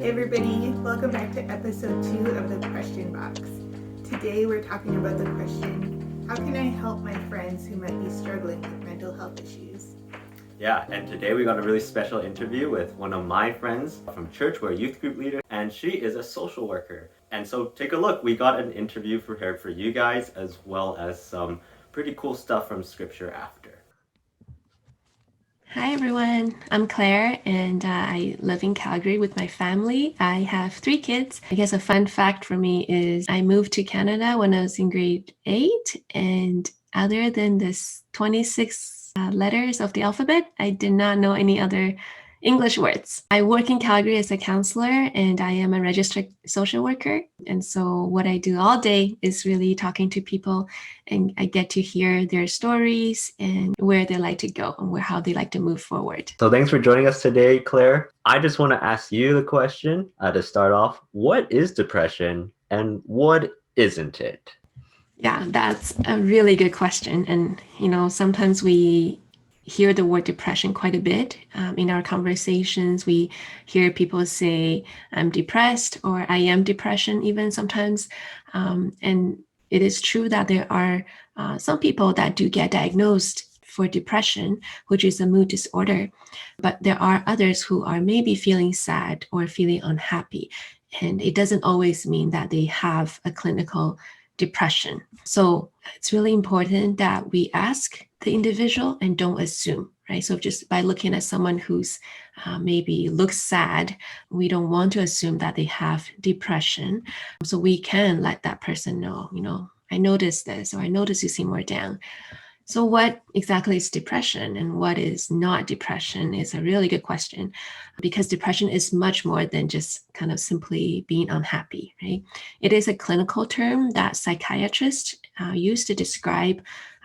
Hey everybody, welcome back to episode 2 of the Question Box. Today we're talking about the question, how can I help my friends who might be struggling with mental health issues? Yeah, and today we got a really special interview with one of my friends from church. We're a youth group leader, and she is a social worker. And so take a look. We got an interview prepared for you guys, as well as some pretty cool stuff from scripture after. Hi everyone, I'm Claire and I live in Calgary with my family. I have 3 kids. I guess a fun fact for me is I moved to Canada when I was in grade 8, and other than this 26 letters of the alphabet, I did not know any other English words. I work in Calgary as a counselor and I am a registered social worker. And so what I do all day is really talking to people, and I get to hear their stories and where they like to go and how they like to move forward. So thanks for joining us today, Claire. I just want to ask you the question to start off. What is depression and what isn't it? Yeah, that's a really good question. And, sometimes we hear the word depression quite a bit in our conversations. We hear people say, I'm depressed, or I am depression even sometimes. And it is true that there are some people that do get diagnosed for depression, which is a mood disorder. But there are others who are maybe feeling sad or feeling unhappy. And it doesn't always mean that they have a clinical depression. So it's really important that we ask the individual and don't assume, right? So just by looking at someone who's maybe looks sad, we don't want to assume that they have depression. So we can let that person know, I noticed this, or I noticed you seem more down. So what exactly is depression and what is not depression is a really good question, because depression is much more than just kind of simply being unhappy, right? It is a clinical term that psychiatrists use to describe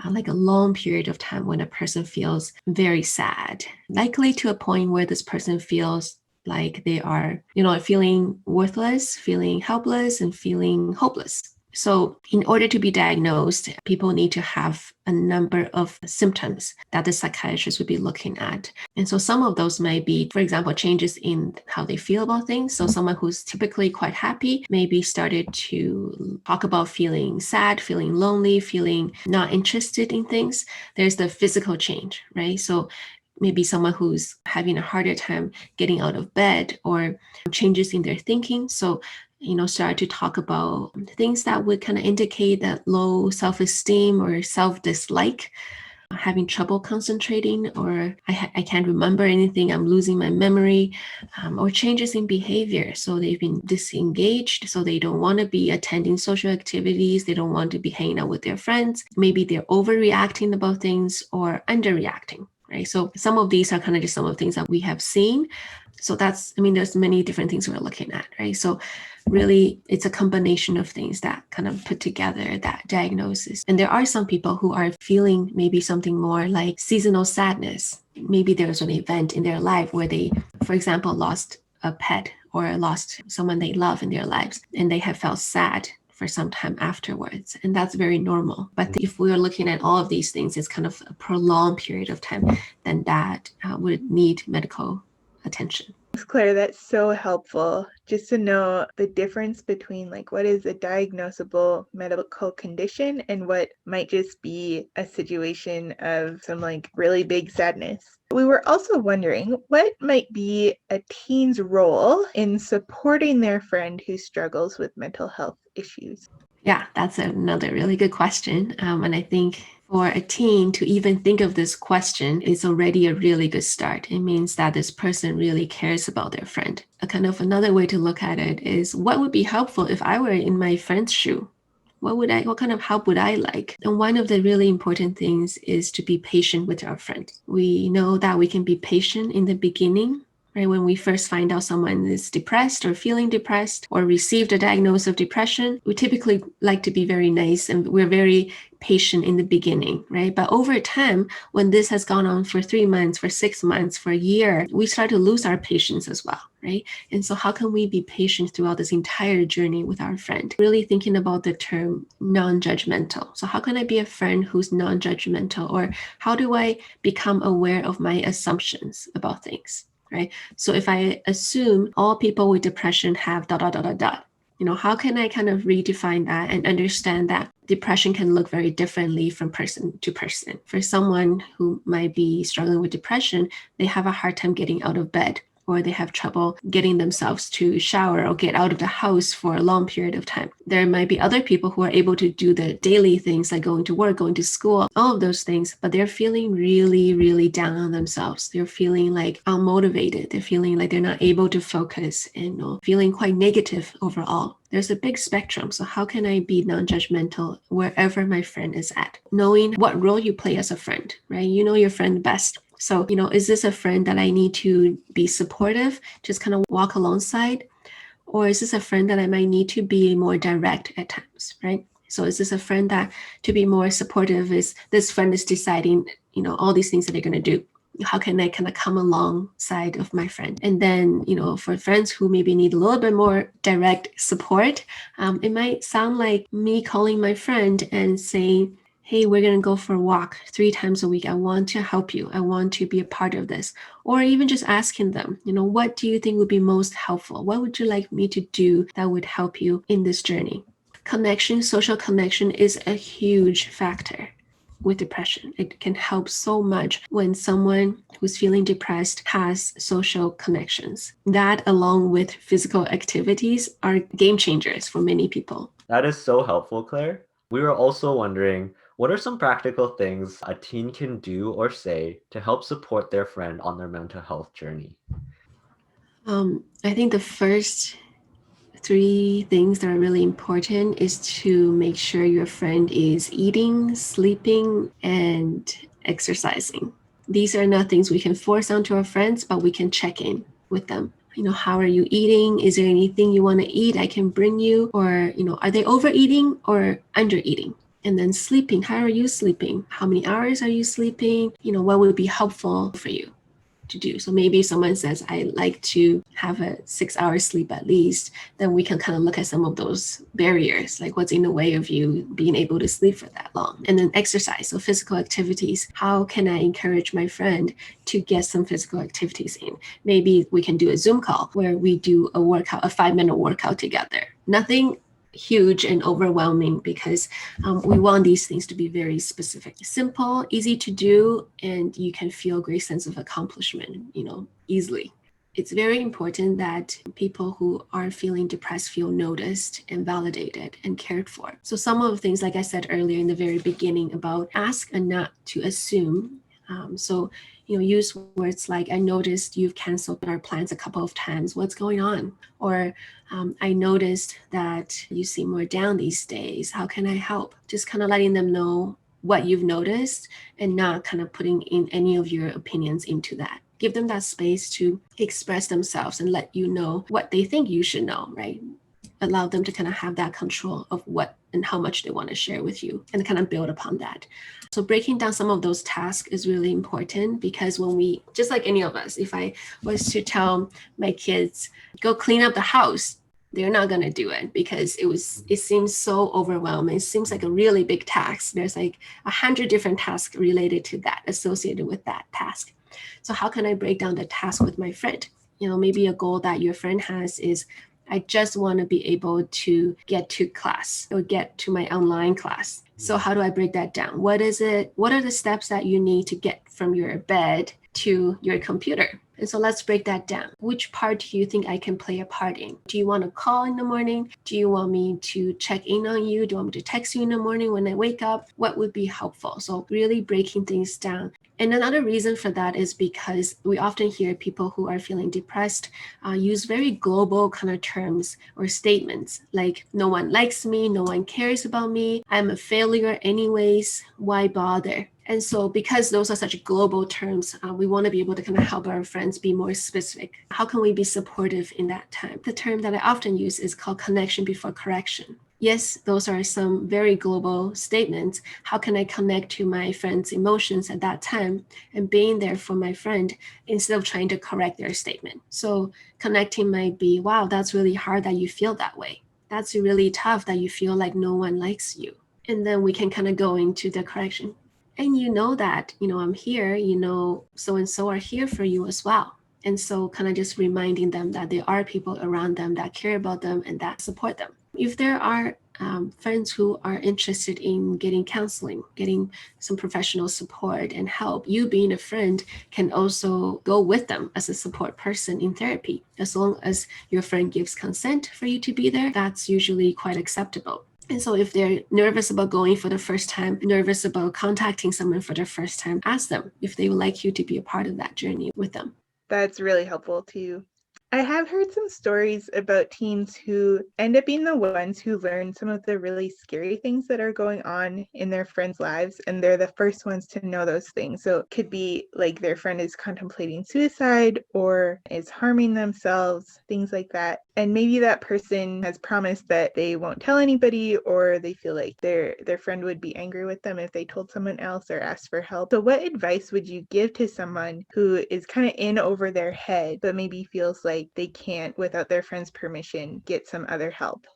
like a long period of time when a person feels very sad, likely to a point where this person feels like they are, feeling worthless, feeling helpless, and feeling hopeless. So in order to be diagnosed, people need to have a number of symptoms that the psychiatrist would be looking at. And so some of those might be, for example, changes in how they feel about things. So someone who's typically quite happy maybe started to talk about feeling sad, feeling lonely, feeling not interested in things. There's the physical change, right? So maybe someone who's having a harder time getting out of bed, or changes in their thinking. So start to talk about things that would kind of indicate that low self-esteem or self-dislike, having trouble concentrating, or I can't remember anything, I'm losing my memory, or changes in behavior. So they've been disengaged, so they don't want to be attending social activities, they don't want to be hanging out with their friends. Maybe they're overreacting about things or underreacting, right? So some of these are kind of just some of the things that we have seen. So there's many different things we're looking at, right? So really, it's a combination of things that kind of put together that diagnosis. And there are some people who are feeling maybe something more like seasonal sadness. Maybe there's an event in their life where they, for example, lost a pet or lost someone they love in their lives, and they have felt sad for some time afterwards. And that's very normal. But if we're looking at all of these things, it's kind of a prolonged period of time, then that would need medical attention. Thanks, Claire. That's so helpful just to know the difference between what is a diagnosable medical condition and what might just be a situation of some really big sadness. We were also wondering what might be a teen's role in supporting their friend who struggles with mental health issues. Yeah, that's another really good question. And I think for a teen to even think of this question is already a really good start. It means that this person really cares about their friend. A kind of another way to look at it is, what would be helpful if I were in my friend's shoe? What kind of help would I like? And one of the really important things is to be patient with our friend. We know that we can be patient in the beginning, right? When we first find out someone is depressed or feeling depressed or received a diagnosis of depression, we typically like to be very nice and we're very patient in the beginning, right? But over time, when this has gone on for 3 months, for 6 months, for a year, we start to lose our patience as well, right? And so how can we be patient throughout this entire journey with our friend? Really thinking about the term non-judgmental. So how can I be a friend who's non-judgmental? Or how do I become aware of my assumptions about things? right? So if I assume all people with depression have ... how can I kind of redefine that and understand that depression can look very differently from person to person? For someone who might be struggling with depression, they have a hard time getting out of bed, or they have trouble getting themselves to shower or get out of the house for a long period of time. There might be other people who are able to do the daily things like going to work, going to school, all of those things, but they're feeling really, really down on themselves. They're feeling like unmotivated. They're feeling like they're not able to focus and feeling quite negative overall. There's a big spectrum. So how can I be non-judgmental wherever my friend is at? Knowing what role you play as a friend, right? You know your friend best. So, is this a friend that I need to be supportive, just kind of walk alongside? Or is this a friend that I might need to be more direct at times, right? So is this a friend that, to be more supportive, is this friend is deciding, all these things that they're going to do? How can I kind of come alongside of my friend? And then, for friends who maybe need a little bit more direct support, it might sound like me calling my friend and saying, hey, we're going to go for a walk 3 times a week. I want to help you. I want to be a part of this. Or even just asking them, what do you think would be most helpful? What would you like me to do that would help you in this journey? Connection, social connection is a huge factor with depression. It can help so much when someone who's feeling depressed has social connections. That, along with physical activities, are game changers for many people. That is so helpful, Claire. We were also wondering, what are some practical things a teen can do or say to help support their friend on their mental health journey? I think the first 3 things that are really important is to make sure your friend is eating, sleeping, and exercising. These are not things we can force onto our friends, but we can check in with them. How are you eating? Is there anything you want to eat I can bring you? Or, are they overeating or undereating? And then sleeping, how are you sleeping? How many hours are you sleeping? What would be helpful for you to do? So maybe someone says, I like to have a 6-hour sleep at least, then we can kind of look at some of those barriers, like what's in the way of you being able to sleep for that long. And then exercise, so physical activities. How can I encourage my friend to get some physical activities in? Maybe we can do a Zoom call where we do a workout, a 5-minute workout together. Nothing huge and overwhelming, because we want these things to be very specific, simple, easy to do, and you can feel a great sense of accomplishment, easily. It's very important that people who are feeling depressed feel noticed and validated and cared for. So some of the things, like I said earlier in the very beginning, about ask and not to assume. So use words like, I noticed you've canceled our plans a couple of times. What's going on? Or I noticed that you seem more down these days. How can I help? Just kind of letting them know what you've noticed and not kind of putting in any of your opinions into that. Give them that space to express themselves and let you know what they think you should know, right? Allow them to kind of have that control of what and how much they want to share with you, and kind of build upon that. So breaking down some of those tasks is really important, because when we, just like any of us, if I was to tell my kids, go clean up the house, they're not going to do it, because it seems so overwhelming. It seems like a really big task. There's like 100 different tasks related to that, associated with that task. So how can I break down the task with my friend? Maybe a goal that your friend has is, I just want to be able to get to class or get to my online class. So how do I break that down? What is it? What are the steps that you need to get from your bed to your computer? And so let's break that down. Which part do you think I can play a part in? Do you want to call in the morning? Do you want me to check in on you? Do you want me to text you in the morning when I wake up? What would be helpful? So really breaking things down. And another reason for that is because we often hear people who are feeling depressed use very global kind of terms or statements like, no one likes me, no one cares about me, I'm a failure anyways, why bother? And so because those are such global terms, we want to be able to kind of help our friends be more specific. How can we be supportive in that time? The term that I often use is called connection before correction. Yes, those are some very global statements. How can I connect to my friend's emotions at that time and being there for my friend instead of trying to correct their statement? So connecting might be, wow, that's really hard that you feel that way. That's really tough that you feel like no one likes you. And then we can kind of go into the correction. And that, I'm here, so-and-so are here for you as well. And so kind of just reminding them that there are people around them that care about them and that support them. If there are friends who are interested in getting counseling, getting some professional support and help, you being a friend can also go with them as a support person in therapy. As long as your friend gives consent for you to be there, that's usually quite acceptable. And so if they're nervous about going for the first time, nervous about contacting someone for the first time, ask them if they would like you to be a part of that journey with them. That's really helpful too. I have heard some stories about teens who end up being the ones who learn some of the really scary things that are going on in their friends' lives, and they're the first ones to know those things. So it could be like their friend is contemplating suicide or is harming themselves, things like that. And maybe that person has promised that they won't tell anybody, or they feel like their friend would be angry with them if they told someone else or asked for help. So what advice would you give to someone who is kind of in over their head, but maybe feels like they can't, without their friend's permission, get some other help?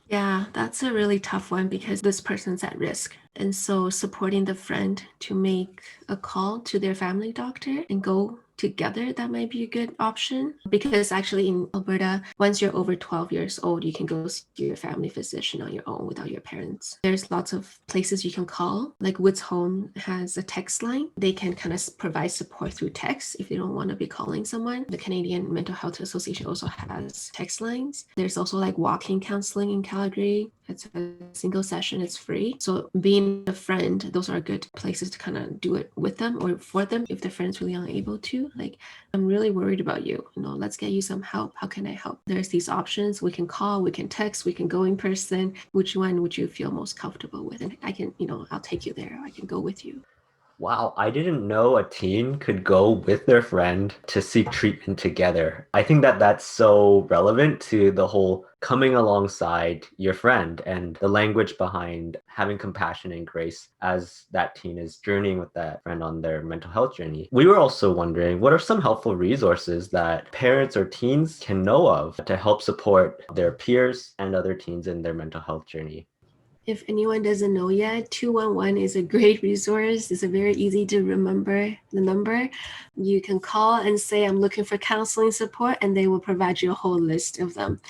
Yeah, that's a really tough one because this person's at risk. And so supporting the friend to make a call to their family doctor and go together, that might be a good option. Because actually in Alberta, once you're over 12 years old, you can go see your family physician on your own without your parents. There's lots of places you can call, like Woods Home has a text line. They can kind of provide support through text if they don't want to be calling someone. The Canadian Mental Health Association also has text lines. There's also like walk-in counseling in Calgary. It's a single session, it's free. So being a friend, those are good places to kind of do it with them or for them if the friend's really unable to. Like, I'm really worried about you. Let's get you some help. How can I help? There's these options. We can call, we can text, we can go in person. Which one would you feel most comfortable with? And I can, I'll take you there. I can go with you. Wow, I didn't know a teen could go with their friend to seek treatment together. I think that that's so relevant to the whole coming alongside your friend and the language behind having compassion and grace as that teen is journeying with that friend on their mental health journey. We were also wondering, what are some helpful resources that parents or teens can know of to help support their peers and other teens in their mental health journey? If anyone doesn't know yet, 211 is a great resource. It's a very easy to remember the number. You can call and say, I'm looking for counseling support, and they will provide you a whole list of them.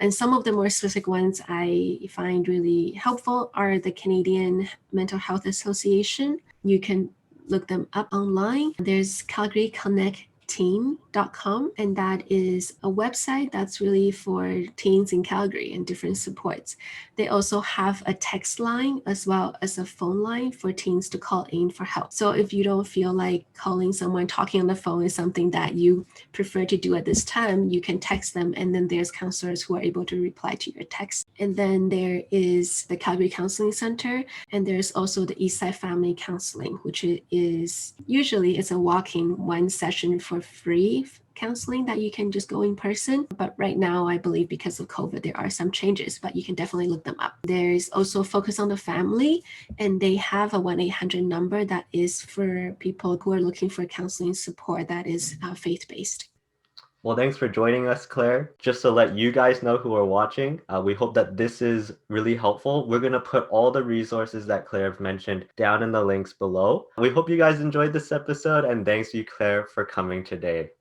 And some of the more specific ones I find really helpful are the Canadian Mental Health Association. You can look them up online. There's Calgary Connect teen.com, and that is a website that's really for teens in Calgary and different supports. They also have a text line as well as a phone line for teens to call in for help. So if you don't feel like calling someone, talking on the phone is something that you prefer to do at this time, you can text them, and then there's counselors who are able to reply to your text. And then there is the Calgary Counseling Center, and there's also the Eastside Family Counseling, which is usually it's a walk-in one session for free counseling that you can just go in person. But right now, I believe because of COVID, there are some changes, but you can definitely look them up. There's also Focus on the Family, and they have a 1-800 number that is for people who are looking for counseling support that is faith-based. Well, thanks for joining us, Claire. Just to let you guys know who are watching, we hope that this is really helpful. We're going to put all the resources that Claire mentioned down in the links below. We hope you guys enjoyed this episode, and thanks to you, Claire, for coming today.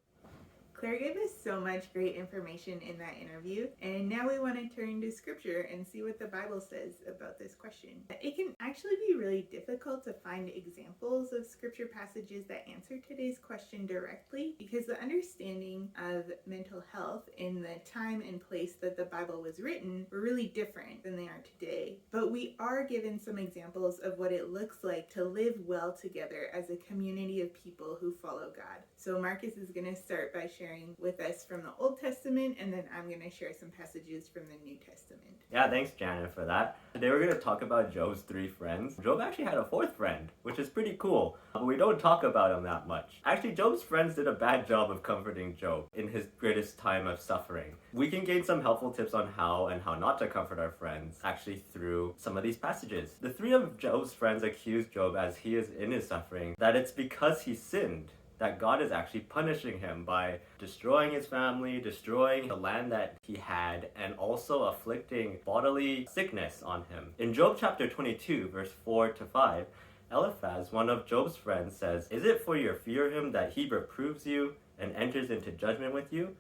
Claire gave us so much great information in that interview, and now we want to turn to scripture and see what the Bible says about this question. It can actually be really difficult to find examples of scripture passages that answer today's question directly, because the understanding of mental health in the time and place that the Bible was written were really different than they are today. But we are given some examples of what it looks like to live well together as a community of people who follow God. So Marcus is going to start by sharing with us from the Old Testament, and then I'm going to share some passages from the New Testament. Yeah, thanks, Janet, for that. Today we're going to talk about Job's 3 friends. Job actually had a 4th friend, which is pretty cool, but we don't talk about him that much. Actually, Job's friends did a bad job of comforting Job in his greatest time of suffering. We can gain some helpful tips on how and how not to comfort our friends, actually through some of these passages. The 3 of Job's friends accuse Job as he is in his suffering that it's because he sinned that God is actually punishing him by destroying his family, destroying the land that he had, and also afflicting bodily sickness on him. In Job chapter 22, verse 4 to 5, Eliphaz, one of Job's friends, says, "Is it for your fear of him that he reproves you? and enters into judgment with you,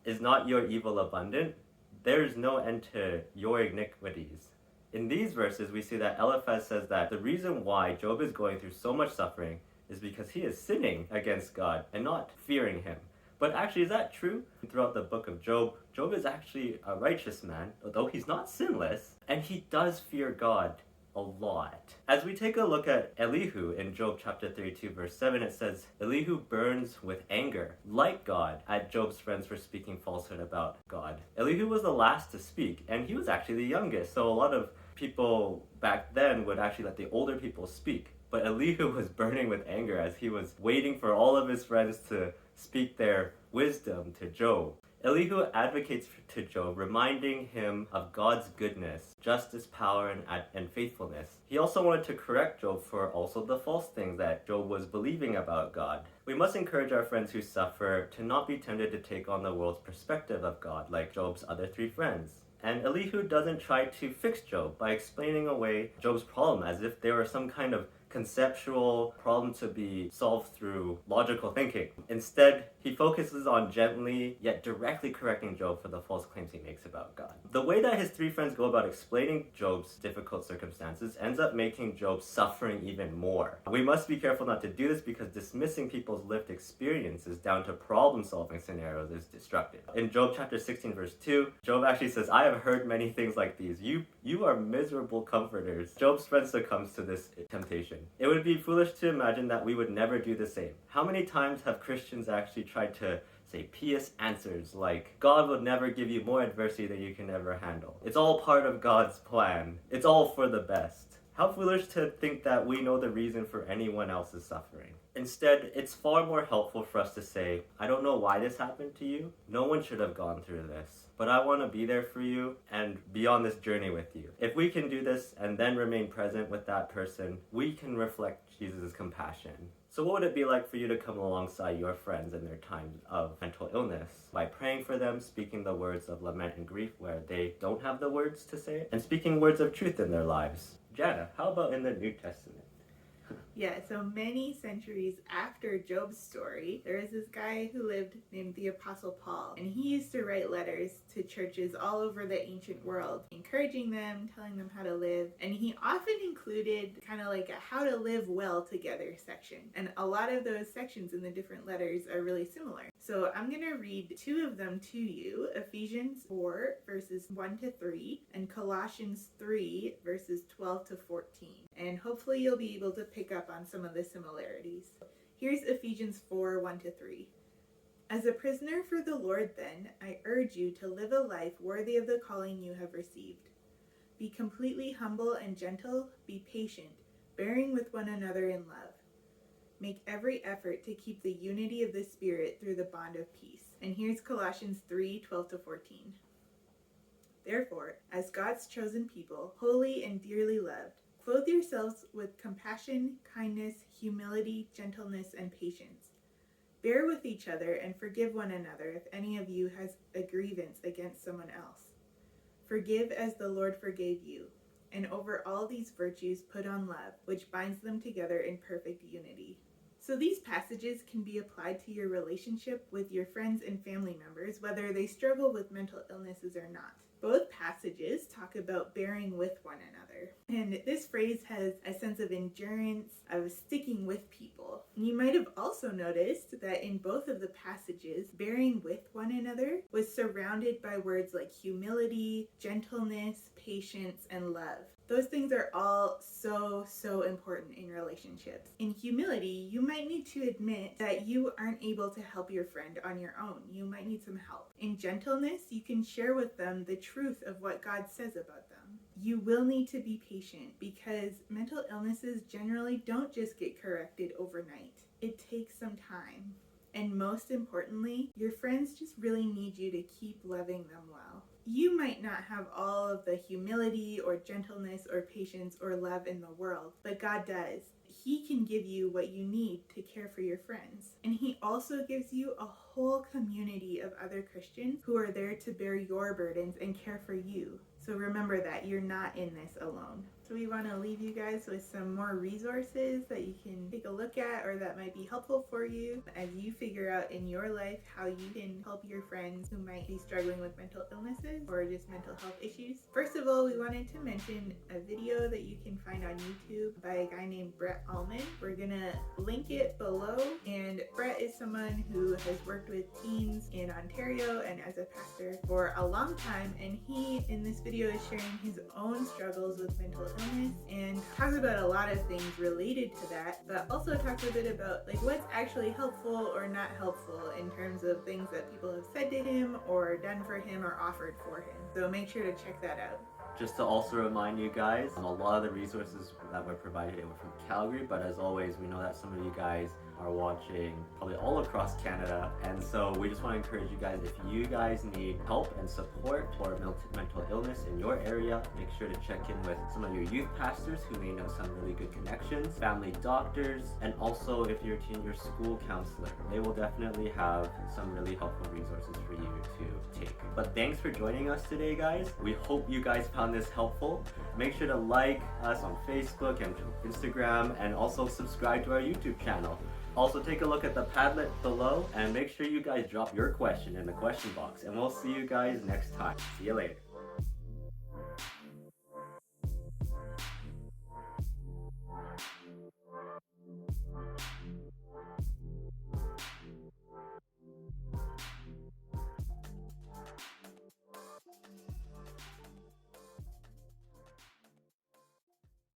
is not your evil abundant? There is no end to your iniquities. In these verses, we see that Eliphaz says that the reason why Job is going through so much suffering is because he is sinning against God and not fearing him. But actually, is that true? Throughout the book of Job, Job is actually a righteous man, although he's not sinless, and he does fear God a lot. As we take a look at Elihu in Job chapter 32 verse 7, it says, Elihu burns with anger, like God, at Job's friends for speaking falsehood about God. Elihu was the last to speak, and he was actually the youngest, so a lot of people back then would actually let the older people speak. But Elihu was burning with anger as he was waiting for all of his friends to speak their wisdom to Job. Elihu advocates to Job, reminding him of God's goodness, justice, power, and faithfulness. He also wanted to correct Job for also the false things that Job was believing about God. We must encourage our friends who suffer to not be tempted to take on the world's perspective of God, like Job's other three friends. And Elihu doesn't try to fix Job by explaining away Job's problem as if they were some kind of conceptual problem to be solved through logical thinking. Instead, he focuses on gently yet directly correcting Job for the false claims he makes about God. The way that his three friends go about explaining Job's difficult circumstances ends up making Job suffering even more. We must be careful not to do this because dismissing people's lived experiences down to problem-solving scenarios is destructive. In Job chapter 16 verse 2, Job actually says, I have heard many things like these. You are miserable comforters. Job's friend succumbs to this temptation. It would be foolish to imagine that we would never do the same. How many times have Christians actually tried to say pious answers like, God would never give you more adversity than you can ever handle. It's all part of God's plan. It's all for the best. How foolish to think that we know the reason for anyone else's suffering. Instead, it's far more helpful for us to say, I don't know why this happened to you. No one should have gone through this. But I want to be there for you and be on this journey with you. If we can do this and then remain present with that person, we can reflect Jesus' compassion. So what would it be like for you to come alongside your friends in their times of mental illness? By praying for them, speaking the words of lament and grief where they don't have the words to say, and speaking words of truth in their lives. Jana, how about in the New Testament? Yeah, so many centuries after Job's story, there was this guy who lived named the Apostle Paul, and he used to write letters to churches all over the ancient world, encouraging them, telling them how to live, and he often included kind of like a how to live well together section, and a lot of those sections in the different letters are really similar. So I'm going to read two of them to you, Ephesians 4 verses 1 to 3, and Colossians 3 verses 12 to 14, and hopefully you'll be able to pick up on some of the similarities. Here's Ephesians 4, 1 to 3. As a prisoner for the Lord, then, I urge you to live a life worthy of the calling you have received. Be completely humble and gentle, be patient, bearing with one another in love. Make every effort to keep the unity of the Spirit through the bond of peace. And here's Colossians 3, 12 to 14. Therefore, as God's chosen people, holy and dearly loved, clothe yourselves with compassion, kindness, humility, gentleness, and patience. Bear with each other and forgive one another if any of you has a grievance against someone else. Forgive as the Lord forgave you. And over all these virtues put on love, which binds them together in perfect unity. So these passages can be applied to your relationship with your friends and family members, whether they struggle with mental illnesses or not. Both passages talk about bearing with one another. And this phrase has a sense of endurance, of sticking with people. And you might have also noticed that in both of the passages, bearing with one another was surrounded by words like humility, gentleness, patience, and love. Those things are all so important in relationships. In humility, you might need to admit that you aren't able to help your friend on your own. You might need some help. In gentleness, you can share with them the truth of what God says about them. You will need to be patient because mental illnesses generally don't just get corrected overnight. It takes some time. And most importantly, your friends just really need you to keep loving them well. You might not have all of the humility or gentleness or patience or love in the world, but God does. he can give you what you need to care for your friends. And he also gives you a whole community of other Christians who are there to bear your burdens and care for you. So remember that you're not in this alone. So we want to leave you guys with some more resources that you can take a look at or that might be helpful for you as you figure out in your life how you can help your friends who might be struggling with mental illnesses or just mental health issues. First of all, we wanted to mention a video that you can find on YouTube by a guy named Brett Allman. We're gonna link it below, and Brett is someone who has worked with teens in Ontario and as a pastor for a long time, and he in this video is sharing his own struggles with mental illness and talks about a lot of things related to that, but also talks a bit about like what's actually helpful or not helpful in terms of things that people have said to him or done for him or offered for him. So make sure to check that out. Just to also remind you guys, a lot of the resources that were provided were from Calgary, but as always, we know that some of you guys are watching probably all across Canada, and so we just want to encourage you guys, if you guys need help and support for mental illness in your area, make sure to check in with some of your youth pastors who may know some really good connections, family doctors, and also if you're your school counselor. They will definitely have some really helpful resources for you to take. But thanks for joining us today, guys. We hope you guys found this helpful. Make sure to like us on Facebook and Instagram, and also subscribe to our YouTube channel. Also take a look at the Padlet below, and make sure you guys drop your question in the question box, and we'll see you guys next time. See you later.